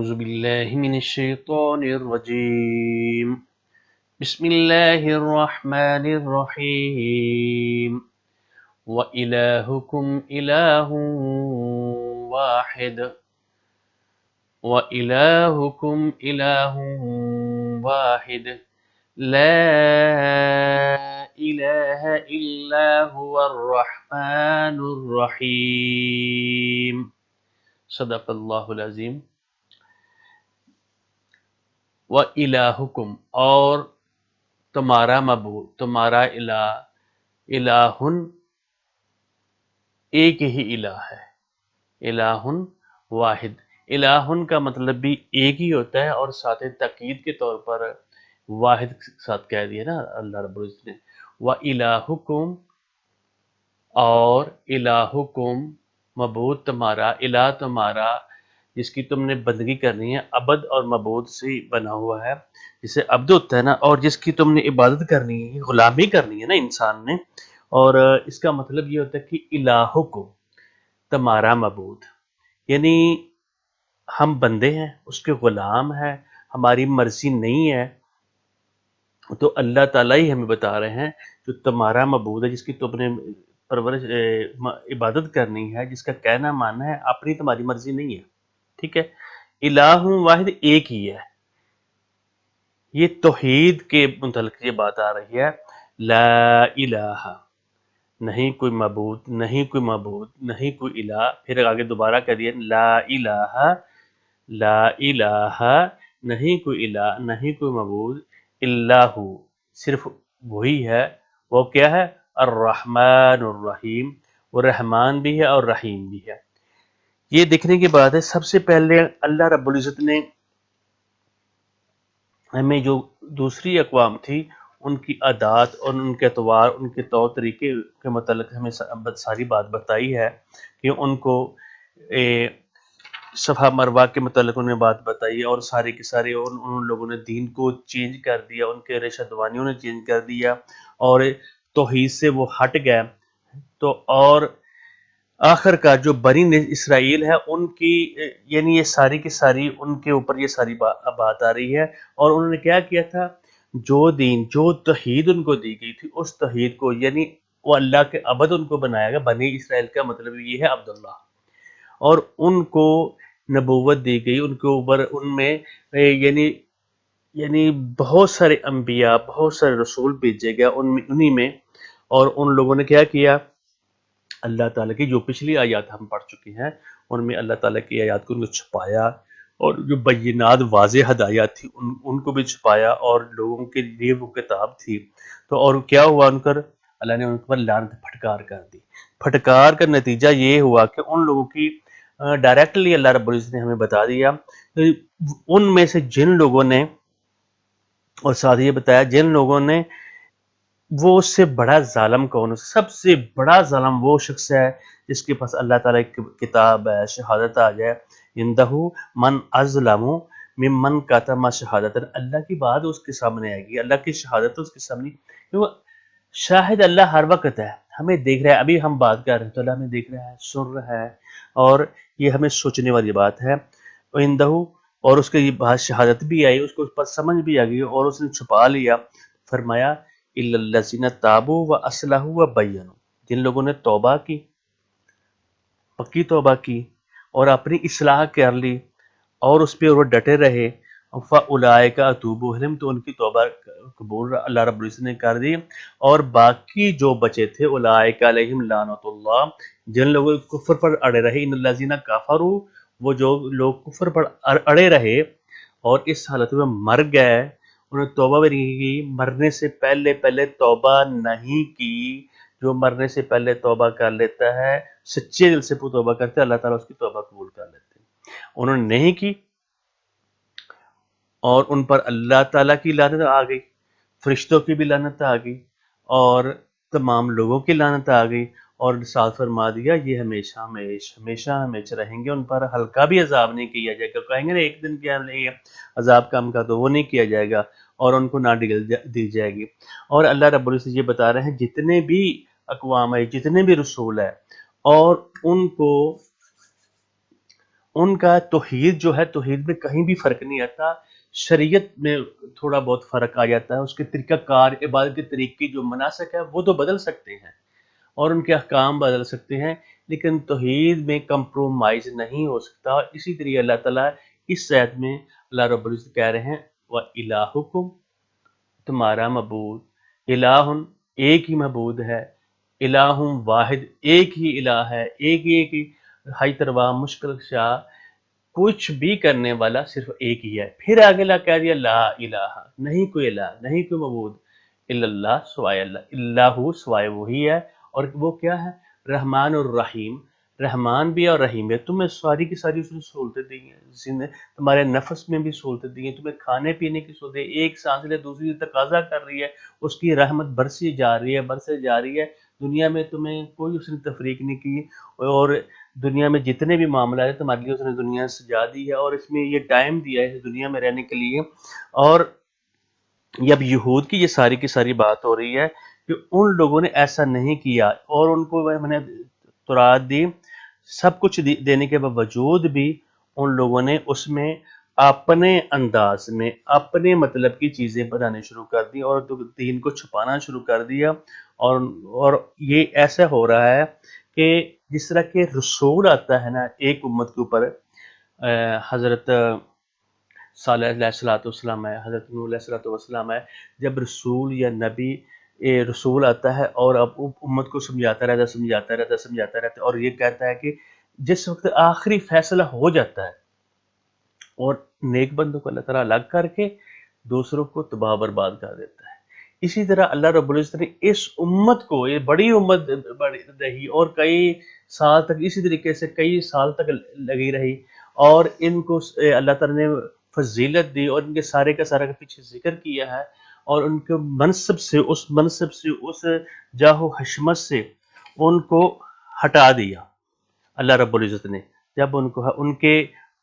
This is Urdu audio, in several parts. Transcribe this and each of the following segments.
أعوذ بالله من الشيطان الرجيم بسم الله الرحمن الرحيم وإلهكم إله واحد وإلهكم إله واحد لا إله إلا هو الرحمن الرحيم صدق الله العظيم وَإِلَٰهُكُمْ اور تمہارا معبود، تمہارا الہ، الہٌ ایک ہی الہ ہے، الہٌ واحد۔ الہٌ کا مطلب بھی ایک ہی ہوتا ہے اور ساتھ تاکید کے طور پر واحد ساتھ کہہ دیا نا اللہ رب العزت نے۔ وَإِلَٰهُكُمْ اور الہکم معبود تمہارا، الہ تمہارا جس کی تم نے بندگی کرنی ہے، عبد اور معبود سے بنا ہوا ہے، جسے عبد ہوتا ہے نا، اور جس کی تم نے عبادت کرنی ہے، غلامی کرنی ہے نا انسان نے، اور اس کا مطلب یہ ہوتا ہے کہ الہکم تمہارا معبود، یعنی ہم بندے ہیں، اس کے غلام ہیں، ہماری مرضی نہیں ہے، تو اللہ تعالیٰ ہی ہمیں بتا رہے ہیں جو تمہارا معبود ہے، جس کی تم نے پرورش عبادت کرنی ہے، جس کا کہنا ماننا ہے، اپنی تمہاری مرضی نہیں ہے، ٹھیک ہے۔ الہ واحد ایک ہی ہے، یہ توحید کے متعلق یہ بات آ رہی ہے۔ لا الہ نہیں کوئی معبود، نہیں کوئی معبود، نہیں کوئی الہ، پھر آگے دوبارہ کہہ دیا لا الہ، لا الہ نہیں کوئی الہ، نہیں کوئی معبود، الا ہو صرف وہی ہے، وہ کیا ہے؟ الرحمن الرحیم، وہ رحمان بھی ہے اور رحیم بھی ہے۔ یہ دیکھنے کی بات ہے، سب سے پہلے اللہ رب العزت نے ہمیں جو دوسری اقوام تھی ان کی عادات اور ان کے اطوار، ان کے طور طریقے کے متعلق ہمیں ساری بات بتائی ہے کہ ان کو صفا مروہ کے متعلق انہیں بات بتائی ہے، اور سارے کے سارے ان لوگوں نے دین کو چینج کر دیا، ان کے رشدوانیوں نے چینج کر دیا اور توحید سے وہ ہٹ گئے۔ تو اور آخر کا جو بنی اسرائیل ہے ان کی، یعنی یہ ساری کی ساری ان کے اوپر یہ ساری بات آ رہی ہے، اور انہوں نے کیا کیا تھا؟ جو دین، جو توحید ان کو دی گئی تھی، اس توحید کو، یعنی وہ اللہ کے عبد ان کو بنایا گیا۔ بنی اسرائیل کا مطلب یہ ہے عبداللہ، اور ان کو نبوت دی گئی، ان کے اوپر ان میں یعنی بہت سارے انبیاء، بہت سارے رسول بھیجے گئے انہی میں، اور ان لوگوں نے کیا کیا؟ اللہ تعالیٰ کی جو پچھلی آیات ہم پڑھ چکے ہیں ان میں اللہ تعالیٰ کی آیات کو ان کو چھپایا، اور جو بینات واضح ہدایات تھی ان کو بھی چھپایا، اور لوگوں کے لیے وہ کتاب تھی۔ تو اور کیا ہوا؟ ان پر اللہ نے ان پر لعنت پھٹکار کر دی۔ پھٹکار کا نتیجہ یہ ہوا کہ ان لوگوں کی ڈائریکٹلی اللہ رب العزت نے ہمیں بتا دیا، ان میں سے جن لوگوں نے، اور ساتھ یہ بتایا جن لوگوں نے، وہ اس سے بڑا ظالم کون ہے؟ سب سے بڑا ظالم وہ شخص ہے جس کے پاس اللہ تعالیٰ کی کتاب ہے، شہادت آ جائے، اندہو من ازلم ممن کتم شہادت، اللہ کی بات اس کے سامنے آئے گی، اللہ کی شہادت اس کے سامنے، کیونکہ شاہد اللہ ہر وقت ہے، ہمیں دیکھ رہا ہے، ابھی ہم بات کر رہے ہیں تو اللہ ہمیں دیکھ رہا ہے، سن رہا ہے، اور یہ ہمیں سوچنے والی بات ہے۔ اندہو، اور اس کے یہ بات شہادت بھی آئی، اس کو اس پر سمجھ بھی آ گئی، اور اس نے چھپا لیا۔ فرمایا الا الذین تابوا واصلحوا وبینوا، جن لوگوں نے توبہ کی، پکی توبہ کی، اور اپنی اصلاح کر لی، اور اس پہ وہ ڈٹے رہے، فاولئک اتوب علیہم، تو ان کی توبہ قبول اللہ رب العزت نے کر دی۔ اور باقی جو بچے تھے اولئک علیہم لعنت اللہ، جن لوگوں کفر پر اڑے رہے، ان الذین کفروا، وہ جو لوگ کفر پر اڑے رہے اور اس حالت میں مر گئے، انہوں نے توبہ بھی نہیں کی، مرنے سے پہلے توبہ نہیں کی۔ جو مرنے سے پہلے توبہ کر لیتا ہے، سچے دل سے توبہ کرتا ہے، اللہ تعالیٰ اس کی توبہ قبول کر لیتے ہیں۔ انہوں نے نہیں کی، اور ان پر اللہ تعالیٰ کی لعنت آ گئی، فرشتوں کی بھی لعنت آ گئی، اور تمام لوگوں کی لعنت آ گئی، اور ساتھ فرما دیا یہ ہمیشہ ہمیشہ رہیں گے، ان پر ہلکا بھی عذاب نہیں کیا جائے گا۔ کہیں گے نا ایک دن کیا عذاب کم کا، تو وہ نہیں کیا جائے گا، اور ان کو نہ ڈگل دی جائے گی۔ اور اللہ رب العزت یہ بتا رہے ہیں جتنے بھی اقوام ہے، جتنے بھی رسول ہے، اور ان کو ان کا توحید جو ہے، توحید میں کہیں بھی فرق نہیں آتا، شریعت میں تھوڑا بہت فرق آ جاتا ہے، اس کے طریقہ کار، عبادت کے طریقے جو مناسک ہے وہ تو بدل سکتے ہیں اور ان کے احکام بدل سکتے ہیں، لیکن توحید میں کمپرومائز نہیں ہو سکتا۔ اور اسی طریقے اللہ تعالیٰ اس آیت میں اللہ رب العزت کہہ رہے ہیں وَإِلَٰهُكُمْ، تمہارا معبود، الہ، ایک ہی معبود ہے، الہ واحد، ایک ہی الہ ہے، ایک ہی ہائی تروا مشکل شاہ، کچھ بھی کرنے والا صرف ایک ہی ہے۔ پھر آگے اللہ کہہ دیا لا الہ، نہیں کوئی الہ، نہیں کوئی معبود، الا اللہ، سوائے اللہ، اللہ سوائے وہی ہے، اور وہ کیا ہے؟ رحمان الرحیم، رحمان بھی اور رحیم بھی۔ تمہیں ساری کی ساری اس نے سہولتیں دی ہیں، تمہارے نفس میں بھی سہولتیں دی ہیں، تمہیں کھانے پینے کی سہولتیں، ایک سانس لے دوسری تقاضا کر رہی ہے، اس کی رحمت برسی جا رہی ہے، برسے جا رہی ہے، دنیا میں تمہیں کوئی اس نے تفریق نہیں کی، اور دنیا میں جتنے بھی معاملات ہیں تمہارے لیے اس نے دنیا سجا دی ہے، اور اس میں یہ ٹائم دیا ہے اس دنیا میں رہنے کے لیے۔ اور یہ اب یہود کی یہ ساری کی ساری بات ہو رہی ہے کہ ان لوگوں نے ایسا نہیں کیا، اور ان کو میں نے تورات دی، سب کچھ دینے کے باوجود بھی ان لوگوں نے اس میں اپنے انداز میں اپنے مطلب کی چیزیں بنانے شروع کر دی اور دین کو چھپانا شروع کر دیا۔ اور یہ ایسا ہو رہا ہے کہ جس طرح کے رسول آتا ہے نا ایک امت کے اوپر، حضرت صالح علیہ الصلوۃ والسلام ہے، حضرت نوح علیہ الصلوۃ والسلام ہے، جب رسول یا نبی رسول آتا ہے اور اب امت کو سمجھاتا رہتا ہے اور یہ کہتا ہے کہ جس وقت آخری فیصلہ ہو جاتا ہے اور نیک بندوں کو اللہ تعالیٰ الگ کر کے دوسروں کو تباہ برباد کر دیتا ہے، اسی طرح اللہ رب العزت نے اس امت کو، یہ بڑی امت رہی اور کئی سال تک اسی طریقے سے کئی سال تک لگی رہی، اور ان کو اللہ تعالیٰ نے فضیلت دی اور ان کے سارے کا سارا کے پیچھے ذکر کیا ہے، اور ان کے منصب سے اس جاہ و حشمت سے ان کو ہٹا دیا اللہ رب العزت نے، جب ان کو ان کے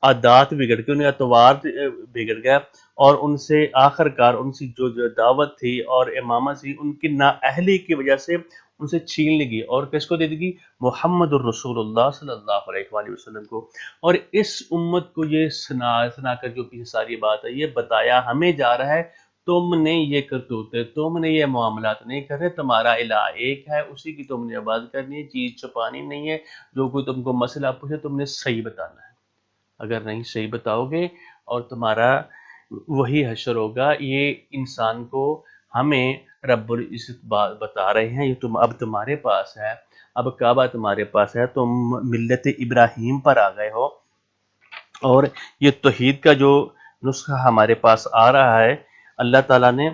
عادات بگڑ کے، ان کے اطوار بگڑ گیا، اور ان سے آخر کار ان کی جو دعوت تھی اور امامت تھی ان کی نااہلی کی وجہ سے ان سے چھین لی گئی، اور کس کو دے دی گئی؟ محمد الرسول اللہ صلی اللہ علیہ وآلہ وسلم کو۔ اور اس امت کو یہ سنا کر جو پیچھے ساری بات ہے یہ بتایا ہمیں جا رہا ہے، تم نے یہ کرتوتے، تم نے یہ معاملات نہیں کرے، تمہارا الہ ایک ہے، اسی کی تم نے عبادت کرنی ہے، چیز چھپانی نہیں ہے، جو کوئی تم کو مسئلہ پوچھے تم نے صحیح بتانا ہے، اگر نہیں صحیح بتاؤ گے اور تمہارا وہی حشر ہوگا۔ یہ انسان کو ہمیں رب العزت بتا رہے ہیں، یہ اب تمہارے پاس ہے، اب کعبہ تمہارے پاس ہے، تم ملت ابراہیم پر آ گئے ہو، اور یہ توحید کا جو نسخہ ہمارے پاس آ رہا ہے اللہ تعالیٰ نے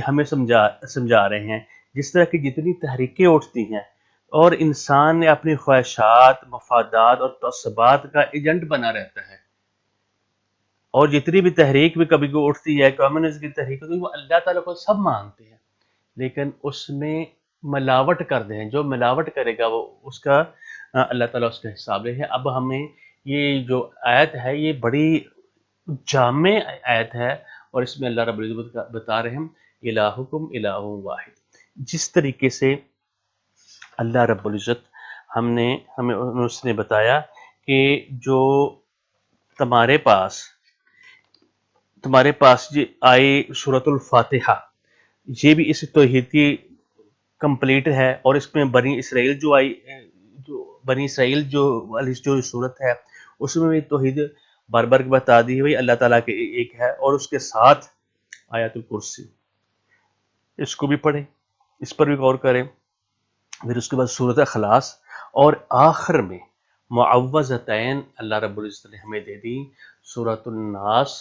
ہمیں سمجھا رہے ہیں، جس طرح کی جتنی تحریکیں اٹھتی ہیں اور انسان اپنی خواہشات، مفادات اور تعصبات کا ایجنٹ بنا رہتا ہے، اور جتنی بھی تحریک بھی کبھی کو اٹھتی ہے، کمیونسٹ کی تحریک ہوتی ہے، وہ اللہ تعالیٰ کو سب مانتے ہیں، لیکن اس میں ملاوٹ کر دیں، جو ملاوٹ کرے گا وہ اس کا اللہ تعالیٰ اس کا حساب لے ہے۔ اب ہمیں یہ جو آیت ہے یہ بڑی جامع آیت ہے، اور اس میں اللہ رب العزت بتا رہے ہیں الہکم الہ واحد، جس طریقے سے اللہ رب العزت ہمیں اس نے بتایا کہ جو تمہارے پاس یہ آئے سورۃ الفاتحہ، یہ بھی اس توحید کی کمپلیٹ ہے، اور اس میں بنی اسرائیل جو آئی، جو بنی اسرائیل جو صورت ہے اس میں بھی توحید بار بار بتا دی ہے اللہ تعالیٰ کے ایک ہے، اور اس کے ساتھ آیت الکرسی، اس کو بھی پڑھیں، اس پر بھی غور کریں، پھر اس کے بعد سورۃ اخلاص، اور آخر میں معوذتین اللہ رب العزت نے ہمیں دے دی، سورۃ الناس،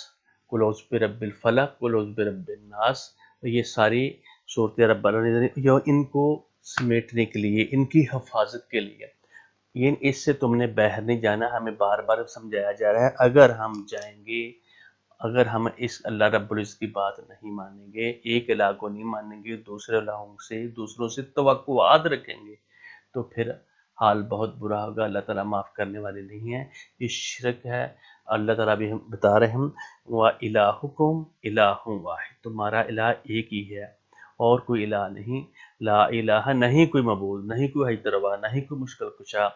قل اعوذ برب الفلق، قل اعوذ برب الناس، یہ ساری صورتیں رب العالمین نے ان کو سمیٹنے کے لیے، ان کی حفاظت کے لیے، یہ اس سے تم نے باہر نہیں جانا، ہمیں بار بار سمجھایا جا رہا ہے، اگر ہم جائیں گے، اگر ہم اس اللہ رب العزت کی بات نہیں مانیں گے، ایک الہ کو نہیں مانیں گے، دوسرے الہوں سے، دوسروں سے توقعات رکھیں گے، تو پھر حال بہت برا ہوگا، اللہ تعالیٰ معاف کرنے والے نہیں ہیں، یہ شرک ہے۔ اللہ تعالیٰ بھی ہم بتا رہے ہیں وَإِلَٰهُكُمْ إِلَٰهٌ وَاحِدٌ، تمہارا الہ ایک ہی ہے اور کوئی الہ نہیں، لا الہ، نہیں کوئی معبود، نہیں کوئی حیدروا، نہیں کوئی مشکل کشا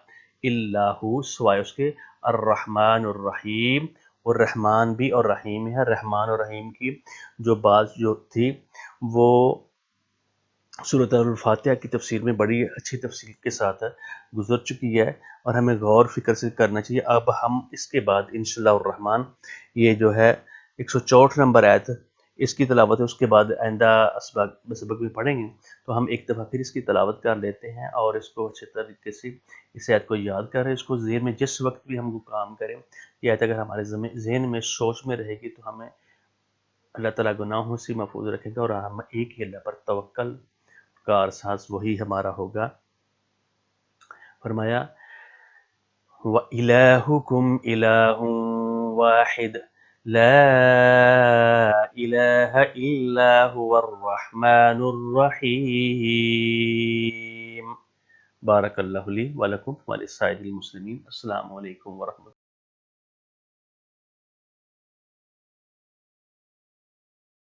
الا ہو سوائے اس کے الرحمن الرحیم، اور رحمان بھی اور رحیم ہے۔ رحمان اور رحیم کی جو بات جو تھی وہ سورۃ الفاتحہ کی تفسیر میں بڑی اچھی تفصیل کے ساتھ گزر چکی ہے، اور ہمیں غور فکر سے کرنا چاہیے۔ اب ہم اس کے بعد انشاءاللہ الرحمن یہ جو ہے 164 نمبر آیت اس کی تلاوت ہے، اس کے بعد آئندہ سبق میں پڑھیں گے، تو ہم ایک دفعہ پھر اس کی تلاوت کر لیتے ہیں اور اس کو اچھے طریقے سے اس آیت کو یاد کریں، اس کو ذہن میں جس وقت بھی ہم کو کام کریں، یہ آیت اگر ہمارے ذہن میں سوچ میں رہے گی تو ہمیں اللہ تعالیٰ گناہوں سے محفوظ رکھے گا، اور ہم ایک ہی اللہ پر توکل کا احساس وہی ہمارا ہوگا۔ فرمایا وَإِلَٰهُكُمْ إِلَٰهٌ وَاحِدٌ لَا إِلَٰهَ إِلَّا هُوَ الرَّحْمَٰنُ الرَّحِيمُ۔ بارک اللہ لی ولکم ولسائر المسلمین۔ السلام علیکم ورحمۃ اللہ۔